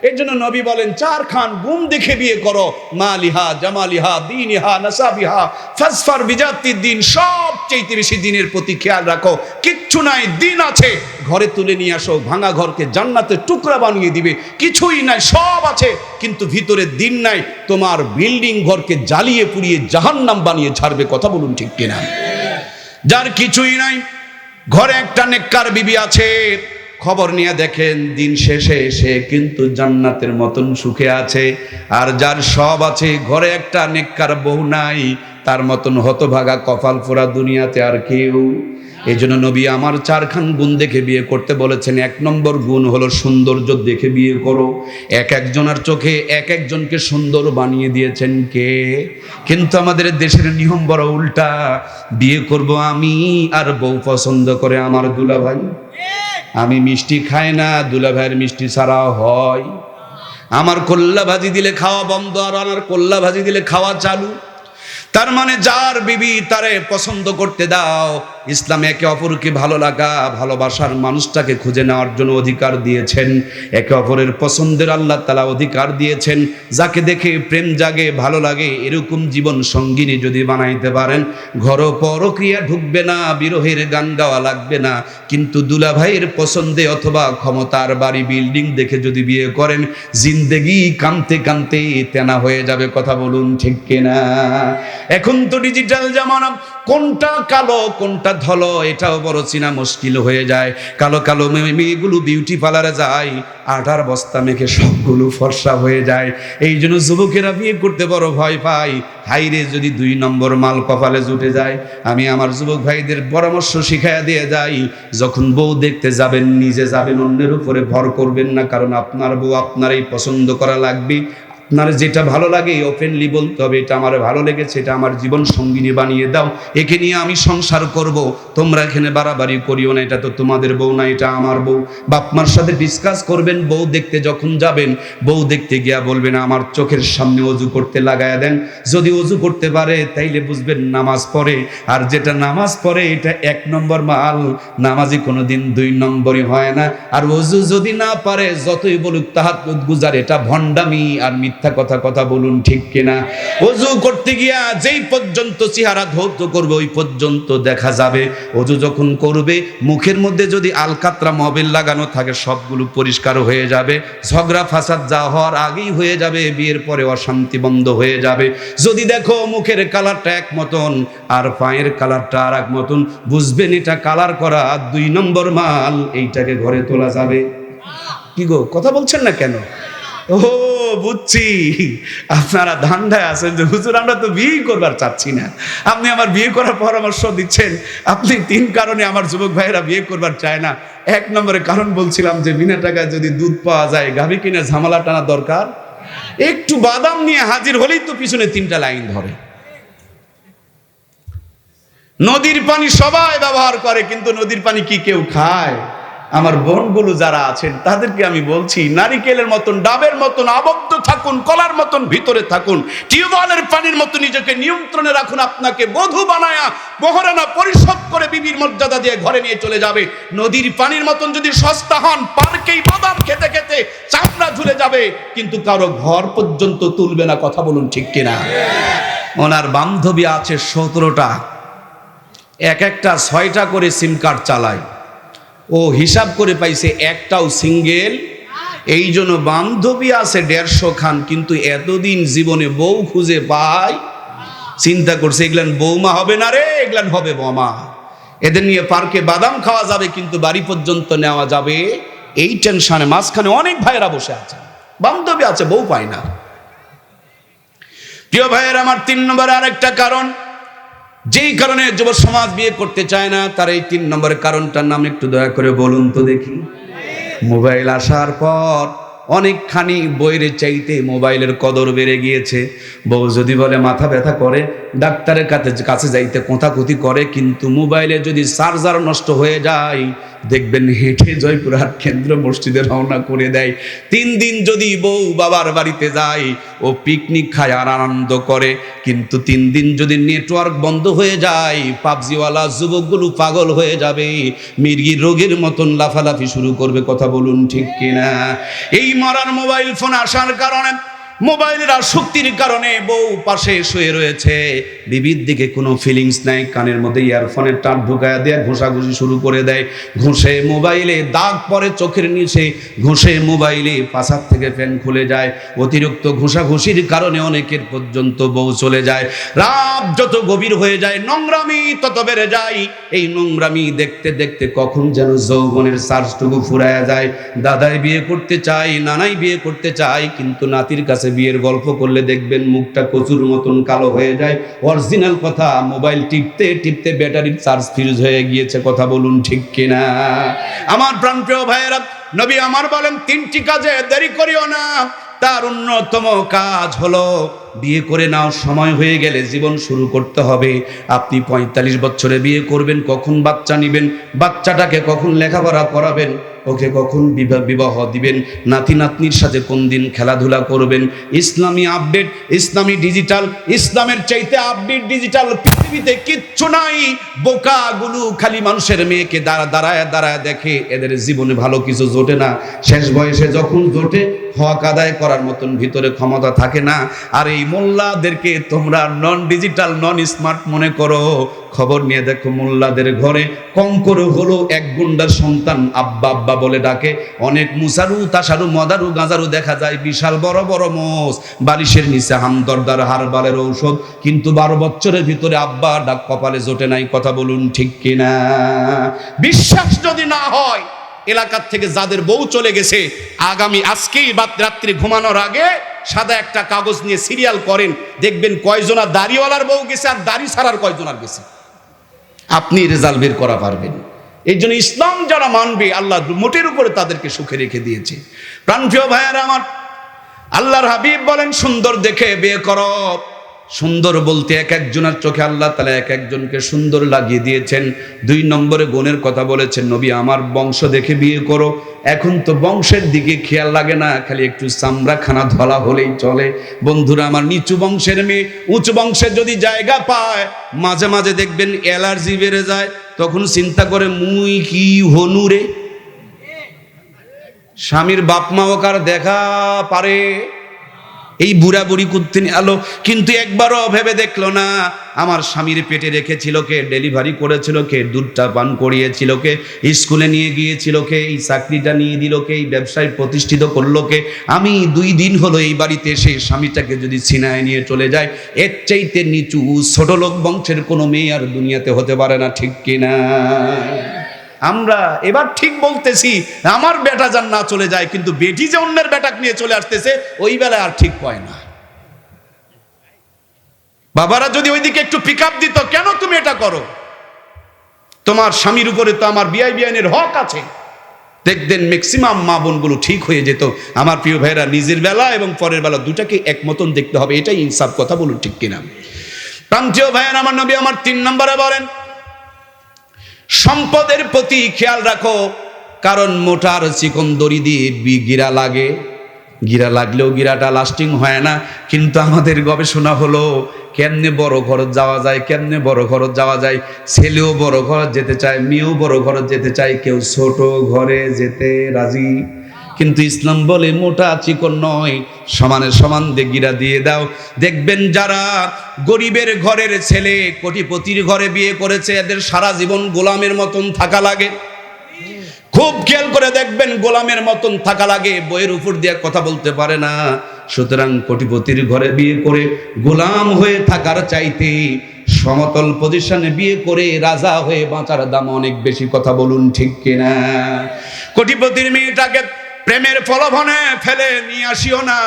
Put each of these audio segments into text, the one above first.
এজন্য নবী বলেন চারখান গুণ দেখে বিয়ে করো, মালিহা জামালিহা দীনিহা নাসাবিহা ফাসফার বিজাতিদ দিন। সবচেয়ে বেশি দিনের প্রতি খেয়াল রাখো। কিচ্ছু নাই, দিন আছে, ঘরে তুলে নিয়ে আসো। ভাঙা ঘরকে জান্নাতের টুকরা বানিয়ে দিবে। কিছুই নাই, সব আছে কিন্তু ভিতরে দিন নাই। তোমার বিল্ডিং ঘরকে জ্বালিয়ে পুড়িয়ে জাহান্নাম বানিয়ে ছাড়বে। কথা বলুন ঠিক কিনা? যার কিছুই নাই, ঘরে একটা নেককার বিবি আছে, খবর নিয়ে দেখেন দিন শেষে সে কিন্তু জান্নাতের মতন সুখে আছে। আর যার সব আছে, ঘরে একটা নেককার বউ নাই, তার মতন হতভাগা কপাল পোড়া দুনিয়াতে আর কেউ। এই জন্য নবী আমার চারখান গুণ দেখে বিয়ে করতে বলেছেন। 1 নম্বর গুণ হলো সৌন্দর্য দেখে বিয়ে করো। এক একজনের চোখে এক একজনকে সুন্দর বানিয়ে দিয়েছেন কে? কিন্তু আমাদের দেশের নিয়ম বড় উল্টা। বিয়ে করব আমি, আর বউ পছন্দ করে আমার দুলাভাই। আমি মিষ্টি খাই না, দুলাভাইয়ের মিষ্টি ছাড়া হয়। আমার কল্লা ভাজি দিলে খাওয়া বন্ধ, আর আমার কল্লা ভাজি দিলে খাওয়া চালু। তার মানে যার বিবি তারে পছন্দ করতে দাও। ইসলামে একে অপরকে ভালো লাগা, ভালোবাসার মানুষটাকে খুঁজে নেওয়ার জন্য অধিকার দিয়েছেন। একে অপরের পছন্দের আল্লাহ তাআলা অধিকার দিয়েছেন। যাকে দেখে প্রেম জাগে, ভালো লাগে, এরকম জীবন সঙ্গিনী যদি বানাইতে পারেন, ঘর পরক্রিয়া ঢুকবে না, বিরহের গান গাওয়া লাগবে না। কিন্তু দুলাভাইয়ের পছন্দে অথবা ক্ষমতার বাড়ি বিল্ডিং দেখে যদি বিয়ে করেন, জিন্দেগি কানতে কানতে তেনা হয়ে যাবে। কথা বলুন ঠিক কিনা? এখন তো ডিজিটাল জামানা, কোনটা কালো কোনটা ধলো এটাও বড় চিনা মুশকিল হয়ে যায়। কালো কালো মেয়েগুলো বিউটি পার্লারে যায়, 18 বস্তা মেখে সবগুলো ফর্সা হয়ে যায়। এই জন্য যুবকেরা বিয়ে করতে বড় ভয় পায়। হাইরে যদি 2 নম্বর মাল কপালে জুটে যায়। আমি আমার যুবক ভাইদের পরামর্শ শিখাইয়া দিয়ে যাই, যখন বউ দেখতে যাবেন নিজে যাবেন, অন্যের উপরে ভর করবেন না। কারণ আপনার বউ আপনারই পছন্দ করা লাগবে। আপনার যেটা ভালো লাগে ওপেনলি বলতে হবে, এটা আমার ভালো লেগেছে, এটা আমার জীবন সঙ্গিনী বানিয়ে দাও, একে নিয়ে আমি সংসার করব। তোমরা এখানে বাড়াবাড়ি করিও না, এটা তো তোমাদের বউ না, এটা আমার বউ। বাপমার সাথে ডিসকাস করবেন। বউ দেখতে যখন যাবেন, বউ দেখতে গিয়া বলবেন আমার চোখের সামনে অজু করতে লাগায়া দেন। যদি অজু করতে পারে তাইলে বুঝবেন নামাজ পড়ে। আর যেটা নামাজ পড়ে এটা 1 নম্বর মাল, নামাজি কোনোদিন 2 নম্বরই হয় না। আর অজু যদি না পারে, যতই বলুক তাহাজ্জুদ গুজার, এটা ভণ্ডামি আর মিথ্যা কথা। কথা বলুন ঠিক কিনা? ওযু করতে গিয়া যেই পর্যন্ত চেহারা ধৌত করবে ওই পর্যন্ত দেখা যাবে। ওযু যখন করবে, মুখের মধ্যে যদি আলকাতরা মোবিল লাগানো থাকে সবগুলো পরিষ্কার হয়ে যাবে। ঝগড়া ফাসাদ যা হওয়ার আগেই হয়ে যাবে। বিয়ের পরে অশান্তি বন্ধ হয়ে যাবে। যদি দেখো মুখের কালারটা এক মতন আর পায়ের কালারটা আর এক মতন, বুঝবেন এটা কালার করা 2 নম্বর মাল, এইটাকে ঘরে তোলা যাবে। কি গো, কথা বলছেন না কেন? ও বুঝছি, আপনারা ধান্দায় আছেন যে হুজুর আমরা তো বিয়ে করবার চাচ্ছি না, আপনি আমার বিয়ে করার পরামর্শ দিচ্ছেন। আপনি 3 কারণে আমার যুবক ভাইয়েরা বিয়ে করবার চায় না। 1 নম্বরে কারণ বলছিলাম যে বিনা টাকায় যদি দুধ পাওয়া যায়, গাভী কিনে ঝামেলা টানা দরকার। একটু বাদাম নিয়ে হাজির হলেই তো পিছনে 3টা লাইন ধরে। নদীর পানি সবাই ব্যবহার করে, কিন্তু নদীর পানি কি কেউ খায়? আমার বোনগুলো যারা আছেন তাদেরকে আমি বলছি, নারিকেলের মতন, ডাবের মতন আবদ্ধ থাকুন, কলার মতন ভিতরে থাকুন, টিউবওয়েলের পানির মতো নিজেকে নিয়ন্ত্রণে রাখুন। আপনাকে বধূ বানায়া মহারানা পরিশোধ করে বিবির মর্যাদা দিয়ে ঘরে নিয়ে চলে যাবে। নদীর পানির মতন যদি সস্তা হন, পার্কেই বাদাম খেতে খেতে চামড়া ঝুলে যাবে, কিন্তু কারো ঘর পর্যন্ত তুলবে না। কথা বলুন ঠিক কিনা? ওনার বান্ধবী আছে 17টা, এক একটা 6টা করে সিম কার্ড চালায়। ও হিসাব করে পাইছে একটাও সিঙ্গেল। এই জন্য বান্ধবী আছে 150 খান, কিন্তু এতদিন জীবনে বউ খুঁজে পায়। চিন্তা করছে এগুলান বৌমা হবে না রে, এগুলান হবে বোমা। এদের নিয়ে পার্কে বাদাম খাওয়া যাবে, কিন্তু বাড়ি পর্যন্ত নেওয়া যাবে এই টেনশনে মাঝখানে অনেক ভাইয়েরা বসে আছে, বান্ধবী আছে, বউ পায় না। প্রিয় ভাইয়ের আমার 3 নম্বরে আরেকটা কারণ, যেই কারণে যুব সমাজ বিয়ে করতে চায় না, তার এই 3 নম্বরের কারণটার নাম একটু দয়া করে বলুন তো দেখি। মোবাইল আসার পর অনেকখানি বইয়ের চাইতে মোবাইলের কদর বেড়ে গিয়েছে। বউ যদি বলে মাথা ব্যথা করে, ডাক্তারের কাছে যাইতে কোথাকুতি করে, কিন্তু মোবাইলে যদি চার্জার নষ্ট হয়ে যায় দেখবেন হেঁটে জয়পুরহাট কেন্দ্র মসজিদে রওনা করে দেয়। 3 দিন যদি বউ বাবার বাড়িতে যায় ও পিকনিক খায় আর আনন্দ করে, কিন্তু 3 দিন যদি নেটওয়ার্ক বন্ধ হয়ে যায় পাবজিওয়ালা যুবকগুলো পাগল হয়ে যাবে, মির্গির রোগের মতন লাফালাফি শুরু করবে। কথা বলুন ঠিক কিনা? এই মরার মোবাইল ফোন আসার কারণে, মোবাইলের আসক্তির কারণে বউ পাশে শুয়ে রয়েছে, বিবির দিকে কোনো ফিলিংস নাই, কানের মধ্যে ইয়ারফোনের টান ঢুকায় দেয়, ঘষাঘষি শুরু করে দেয়, ঘষে মোবাইলে দাগ পড়ে চোখের নিচে, ঘষে মোবাইলে পাছার থেকে ফ্যান খুলে যায়। অতিরিক্ত ঘষাঘষির কারণে অনেকের পর্যন্ত বউ চলে যায়। রাত যত গভীর হয়ে যায় নোংরামি তত বেড়ে যায়। এই নোংরামি দেখতে দেখতে কখন যেন যৌবনের চার্জটুকু ফুরায়া যায়। দাদাই বিয়ে করতে চায়, নানাই বিয়ে করতে চায়, কিন্তু নাতির কাছে বিয়ের গল্প করলে দেখবেন মুখটা কচুর মতন কালো হয়ে যায়। অরিজিনাল কথা, মোবাইল টিপতে টিপতে ব্যাটারির চার্জ ফিউজ হয়ে গিয়েছে। কথা বলুন ঠিক কিনা? আমার প্রাণপ্রিয় ভাইয়েরা, নবী আমার বলেন 3টি কাজে দেরি করিও না। তার অন্যতম কাজ হলো বিয়ে করে নাও, সময় হয়ে গেলে জীবন শুরু করতে হবে। আপনি 45 বছরে বিয়ে করবেন, কখন বাচ্চা নেবেন, বাচ্চাটাকে কখন লেখাপড়া করাবেন, ওকে কখন বিবাহ দিবেন, নাতি নাতনির সাথে কোন দিন খেলাধুলা করবেন। ইসলামী আপডেট, ইসলামী ডিজিটাল, ইসলামের চাইতে আপডেট ডিজিটাল পৃথিবীতে কিচ্ছু নাই। বোকাগুলো খালি মানুষের মেয়েকে দাঁড়ায় দাঁড়ায় দেখে, এদের জীবনে ভালো কিছু জোটে না। শেষ বয়সে যখন জোটে হক আদায় করার মতন ভিতরে ক্ষমতা থাকে না। আর এই মোল্লাদেরকে তোমরা নন ডিজিটাল, নন স্মার্ট মনে করো। খবর নিয়ে দেখো মোল্লাদের ঘরে কম করে হলো 1 গুন্ডার সন্তান আব্বা আব্বা বলে ডাকে। অনেক মুসারু তাসারু মদারু গাঁজারু দেখা যায়, বিশাল বড় বড় মোষ, বালিশের নিচে হামদর্দার হারবালের ঔষধ, কিন্তু 12 বছরের ভিতরে আব্বা ডাক কপালে জোটে নাই। কথা বলুন ঠিক কিনা? বিশ্বাস যদি না হয়, এলাকার থেকে যাদের বউ চলে গেছে, আগামী আজকেই রাত্রি ঘুমানোর আগে সাদা একটা কাগজ নিয়ে সিরিয়াল করেন, দেখবেন কয়জনা দাড়িওয়ালার বউ গেছে আর দাড়ি ছাড়ার কয়জনার গেছে। আপনি রেজাল্ট বের করা পারবেন। এই জন্য ইসলাম যারা মানবে, আল্লাহ মোটের উপরে তাদেরকে সুখে রেখে দিয়েছে। প্রাণপ্রিয় ভাইয়েরা আমার, আল্লাহর হাবিব বলেন সুন্দর দেখে বিয়ে করো। সুন্দর বলতে এক একজনের চোখে আল্লাহ তাআলা এক একজনকে সুন্দর লাগিয়ে দিয়েছেন। 2 নম্বরে গুণের কথা বলেছেন, নবী আমার বংশ দেখে বিয়ে করো। এখন তো বংশের দিকে খেয়াল লাগে না, খালি একটু চামড়া খানা ধলা হলেই চলে। বন্ধুরা আমার, নিচু বংশের মেয়ে উঁচু বংশের যদি জায়গা পায়, মাঝে মাঝে দেখবেন অ্যালার্জি বেড়ে যায়, তখন চিন্তা করে মুই কি হনুরে, স্বামীর বাপ মাও কার দেখা পারে, এই বুড়া বুড়ি করতে আলো। কিন্তু একবারও ভেবে দেখলো না, আমার স্বামীর পেটে রেখেছিল কে, ডেলিভারি করেছিল কে, দুধটা পান করিয়েছিল কে, স্কুলে নিয়ে গিয়েছিল কে, এই চাকরিটা নিয়ে দিল কে, এই ব্যবসায় প্রতিষ্ঠিত করলো কে। আমি 2 দিন হলো এই বাড়িতে এসে স্বামীটাকে যদি ছিনায় নিয়ে চলে যায়, এর চাইতে নিচু ছোট লোক বংশের কোনো মেয়ে আর দুনিয়াতে হতে পারে না। ঠিক কিনা? আমরা এবার ঠিক বলতেছি, আমার বেটা যান না চলে যায়, কিন্তু বেটি যে অন্যের বেটাকে নিয়ে চলে আসতেছে, ওই বেলায় আর ঠিক পায় না। বাবারা যদি ওইদিকে একটু পিক আপ দিত, কেন তুমি এটা করো, তোমার স্বামীর উপরে তো আমার বিআইনের হক আছে, দেখবেন ম্যাক্সিমাম মা বোনগুলো ঠিক হয়ে যেত। আমার প্রিয় ভাইরা, নিজের বেলা এবং পরের বেলা দুটাকে এক মতন দেখতে হবে, এটাই ইনসাফ। কথা বলুন ঠিক কিনা? প্রান্তীয় ভাইয়ের আমার নবী আমার 3 নম্বরে বলেন সম্পদের প্রতি খেয়াল রাখো, কারণ মোটার চিকন দড়ি দিয়ে গিরা লাগে, গিরা লাগলেও গিরাটা লাস্টিং হয় না। কিন্তু আমাদের গবেষণা হলো কেমনে বড় খরচ যাওয়া যায়, কেমনে বড় খরচ যাওয়া যায়। ছেলেও বড় খরচ যেতে চায়, মেয়েও বড় খরচ যেতে চায়, কেউ ছোট ঘরে যেতে রাজি। কিন্তু ইসলাম বলে মোটা চিকন নয়, সমানে সমান গিরা দিয়ে দাও। দেখবেন যারা গরিবের ঘরের ছেলে কোটিপতির ঘরে বিয়ে করেছে, এদের সারা জীবন গোলামের মতন থাকা লাগে। খুব খেয়াল করে দেখবেন, গোলামের মতন থাকা লাগে, বইয়ের উপর দিয়ে কথা বলতে পারে না। সুতরাং কোটিপতির ঘরে বিয়ে করে গোলাম হয়ে থাকার চাইতে সমতল পজিশনে বিয়ে করে রাজা হয়ে বাঁচার দাম অনেক বেশি। কথা বলুন ঠিক কিনা? কোটিপতির মেয়েটাকে প্রেমের প্রলোভনে ফেলে নিয়ে আসিও না।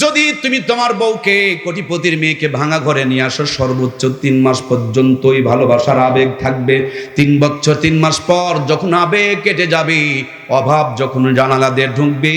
যদি তুমি তোমার বউকে, কোটিপতির মেয়েকে ভাঙা ঘরে নিয়ে আসো, সর্বোচ্চ 3 মাস পর্যন্তই ভালোবাসার আবেগ থাকবে। 3 বছর 3 মাস পর যখন আবেগ কেটে যাবে, অভাব যখন জানালা দিয়ে ঢুকবে,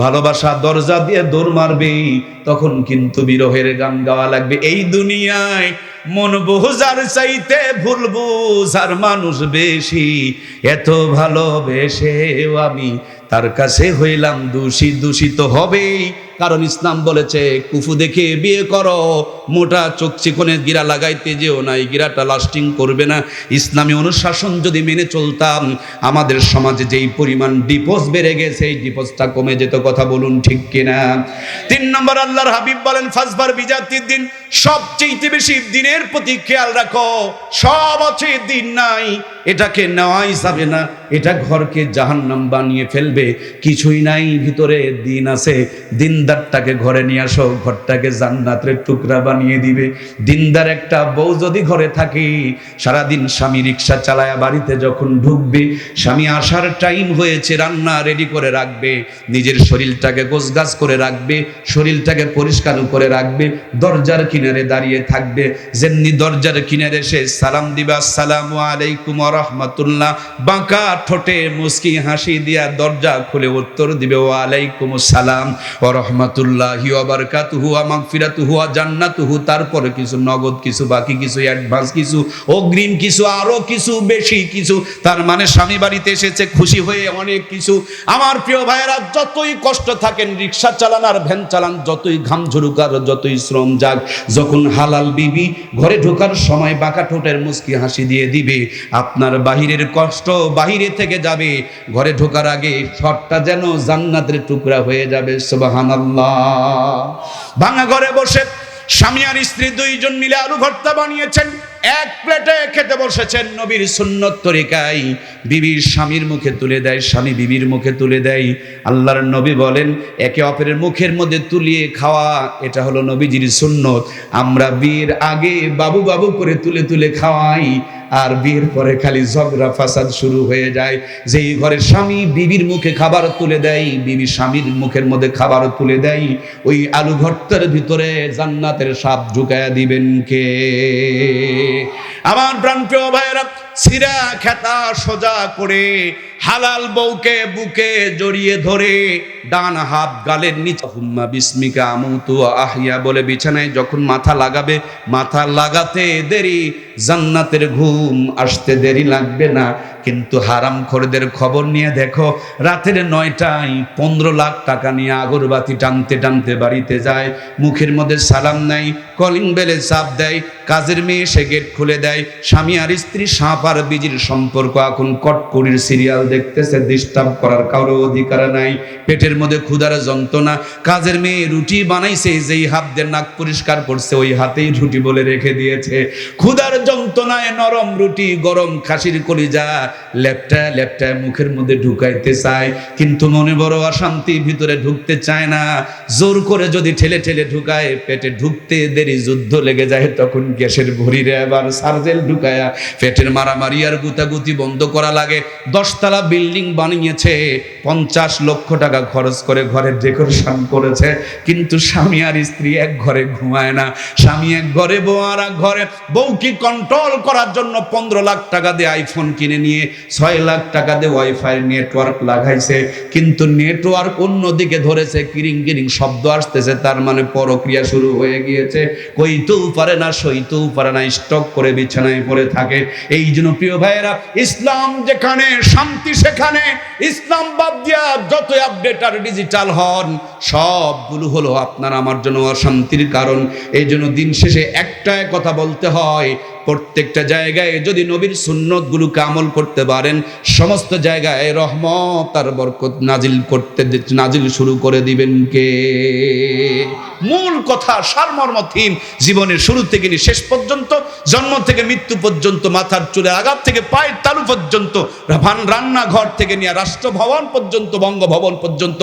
ভালোবাসা দরজা দিয়ে দৌড় মারবে, তখন কিন্তু বিরহের গান গাওয়া লাগবে। এই দুনিয়ায় মন বুঝার চাইতে ভুল বুঝার মানুষ বেশি, এত ভালোবেসেও আমি তার কাছে হইলাম দোষী। দূষিত হবেই, কারণ ইসলাম বলেছে কুফু দেখে বিয়ে করো, মোটা চোখ চিকনে গিরা লাগাইতে যেও না, এই গিরাটা লাস্টিং করবে না। ইসলামী অনুশাসন যদি মেনে চলতাম, আমাদের সমাজে যেই পরিমাণ ডিভোর্স বেড়ে গেছে, এই ডিভোর্সটা কমে যেত। কথা বলুন ঠিক কিনা? 3 নম্বর, আল্লাহর হাবিব বলেন ফাসবার বিজাতির দিন, সবচেয়ে বেশি দিনের প্রতি খেয়াল রাখো। সব আছে, দিন নাই, এটাকে নেওয়াই যাবে না, এটা ঘরকে জাহান্নাম বানিয়ে ফেলবে। কিছুই নাই, ভিতরে দিন আছে। দিনদারটাকে ঘরে নিয়ে আসো, ঘরটাকে জান্নাতের টুকরা বানিয়ে দিবে। দিনদার একটা বউ যদি ঘরে থাকে, সারাদিন স্বামী রিক্সা চালায়া বাড়িতে যখন ঢুকবে, স্বামী আসার টাইম হয়েছে, রান্না রেডি করে রাখবে, নিজের শরীরটাকে গোছগাছ করে রাখবে, শরীরটাকে পরিষ্কার করে রাখবে, দরজার কিনারে দাঁড়িয়ে থাকবে। যেমনি দরজার কিনারে সে সালাম দিবে, আসসালামু আলাইকুম ওয়া রাহমাতুল্লাহ, বাঁকা ঠোঁটে মুস্কি হাসি দিয়া দরজা খুলে উত্তর দিবে, ওয়া আলাইকুমুস সালাম ওয়া রাহমাতুল্লাহি ওয়া বারাকাতুহু ওয়া মাগফিরাতুহু ওয়া জান্নাতুহু। তারপরে কিছু নগদ, কিছু বাকি, কিছু অ্যাডভান্স, কিছু অগ্রিম, কিছু আরো কিছু বেশি কিছু। তার মানে স্বামী বাড়িতে এসেছে খুশি হয়ে অনেক কিছু। আমার প্রিয় ভাইয়েরা, যতই কষ্ট থাকেন, রিক্সা চালান আর ভ্যান চালান, যতই ঘাম ঝরুক আর যতই শ্রম যাক, যখন হালাল বিবি ঘরে ঢোকার সময় বাঁকা ঠোঁটের মুস্কি হাসি দিয়ে দিবে, আপনার বাহিরের কষ্ট বাহিরে থেকে যাবে, ঘরে ঢোকার আগে শটটা যেন জান্নাতের টুকরা হয়ে যাবে। সুবহানাল্লাহ। ভাঙা ঘরে বসে স্বামী আর স্ত্রী দুইজন মিলে আলু ভর্তা বানিয়েছেন, এক প্লেটে খেতে বসেছেন নবীর সুন্নত তরিকায়। বিবির স্বামীর মুখে তুলে দেয়, স্বামী বিবির মুখে তুলে দেয়। আল্লাহর নবী বলেন, একে অপরের মুখের মধ্যে তুলিয়ে খাওয়া, এটা হলো নবীজির সুন্নত। আমরা বিয়ের আগে বাবু বাবু করে তুলে তুলে খাওয়াই, আর বিয়ের পরে খালি ঝগড়া ফাসাদ শুরু হয়ে যায়। যেই ঘরে স্বামী বিবির মুখে খাবার তুলে দেয়, বিবি স্বামীর মুখের মধ্যে খাবার তুলে দেয়, ওই আলু ভর্তার ভিতরে জান্নাতের সাপ ঢুকায়া দিবেন কে? আমার প্রাণপ্রিয় ভাইয়েরা, সিরা খেতা সোজা করে হালাল বউকে বুকে জড়িয়ে ধরে ডান হাত গালের নিচে হুম্মা বিসমিকা আমুতু আহিয়া বলে বিছানায় যখন মাথা লাগাবে, মাথা লাগাতে দেরি, জান্নাতের ঘুম আসতে দেরি লাগবে না। কিন্তু হারামখোরদের খবর নিয়ে দেখো, রাতের 9টায় 15 লাখ টাকা নিয়ে আগরবাতি টানতে টানতে বাড়িতে যায়, মুখের মধ্যে সালাম নাই, কলিং বেলে চাপ দেয়, কাজের মেয়ে সে গেট খুলে দেয়। স্বামী আর স্ত্রী সাপ আর বীজির সম্পর্ক এখন কটকরির সিরিয়াল দেখতেছে, ডিস্টার্ব করার কারো অধিকার নাই। পেটের মধ্যে ক্ষুধার যন্ত্রণা, কাজের মেয়ে রুটি বানাইছে, যেই হাত দিয়ে নাক পরিষ্কার করছে ওই হাতেই রুটি বলে রেখে দিয়েছে। ক্ষুধার যন্ত্রণায় নরম রুটি, গরম খাসির কলিজা লেপটায় লেপটায় মুখের মধ্যে ঢুকাইতে চায়, কিন্তু মনে বড় অশান্তি, ভিতরে ঢুকতে চায় না। জোর করে যদি ঠেলে ঠেলে ঢুকায়, পেটে ঢুকতে দেরি, যুদ্ধ লেগে যায়, তখন গ্যাসের ভরিরে আবার সার্জেল ঢুকায়া পেটের মারামারি আর গুতাগুতি বন্ধ করা লাগে। 10 তলা বিল্ডিং বানিয়েছে, 50 লক্ষ টাকা খরচ করে ঘরের ডেকোরেশন করেছে, কিন্তু স্বামী আর স্ত্রী এক ঘরে ঘুমায় না। স্বামী এক ঘরে, বউ আর এক ঘরে। বউকে কন্ট্রোল করার জন্য 15 লাখ টাকা দিয়ে আইফোন কিনে নিয়ে 6 লাখ টাকা দিয়ে ওয়াইফাই নেটওয়ার্ক লাগাইছে, কিন্তু নেটওয়ার্ক অন্যদিকে ধরেছে, কিরিং কিরিং শব্দ আসতেছে, তার মানে পরক্রিয়া শুরু হয়ে গিয়েছে। কইতেও পারে না, সইতেও পারে না, স্টক করে বিছানায় পড়ে থাকে। এই জন্য প্রিয় ভাইয়েরা, ইসলাম যেখানে শান্তি সেখানে ইসলাম বাদ দিয়া যত আপডেট আর ডিজিটাল হন, সবগুলো হলো আপনার আমার জন্য অশান্তির কারণ। এই জন্য দিন শেষে একটাই কথা বলতে হয়, প্রত্যেকটা জায়গায় যদি নবীর সুন্নতগুলোকে আমল করতে পারেন, সমস্ত জায়গায় রহমত আর বরকত নাজিল শুরু করে দিবেন কে? মূল কথা, সারমর্ম থিম, জীবনের শুরু থেকে নিয়ে শেষ পর্যন্ত, জন্ম থেকে মৃত্যু পর্যন্ত, মাথার চুলে আঘাত থেকে পায়ের তালু পর্যন্ত, রান্নাঘর থেকে নিয়ে রাষ্ট্রভবন পর্যন্ত, বঙ্গভবন পর্যন্ত,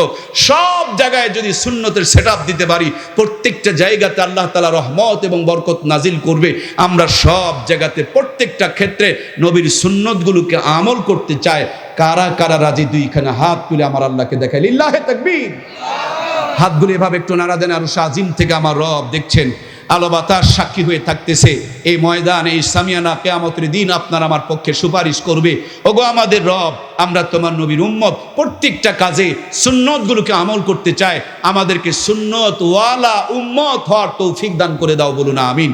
সব জায়গায় যদি সুন্নতের সেটআপ দিতে পারি, প্রত্যেকটা জায়গাতে আল্লাহ তাআলা রহমত এবং বরকত নাজিল করবে। আমরা সব জায়গাতে প্রত্যেকটা ক্ষেত্রে নবীর সুন্নতগুলোকে আমল করতে চায়। কারা কারা রাজি? দুইখানে হাত তুলে আমার আল্লাহকে দেখাই, লিল্লাহে তাকবীর। হাতগুলো এভাবে একটু নাড়া দেন। আর শাহজিম থেকে আমার রব দেখছেন, আলো বাতাস সাক্ষী হয়ে থাকতেছে, এই ময়দানে, এই সামিয়ানা কিয়ামতের দিন আপনার আমার পক্ষে সুপারিশ করবে, ওগো আমাদের রব, আমরা তোমার নবীর উম্মত, প্রত্যেকটা কাজে সুন্নতগুলোকে আমল করতে চাই, আমাদেরকে সুন্নত ওয়ালা উম্মত হওয়ার তৌফিক দান করে দাও, বলুন আমিন।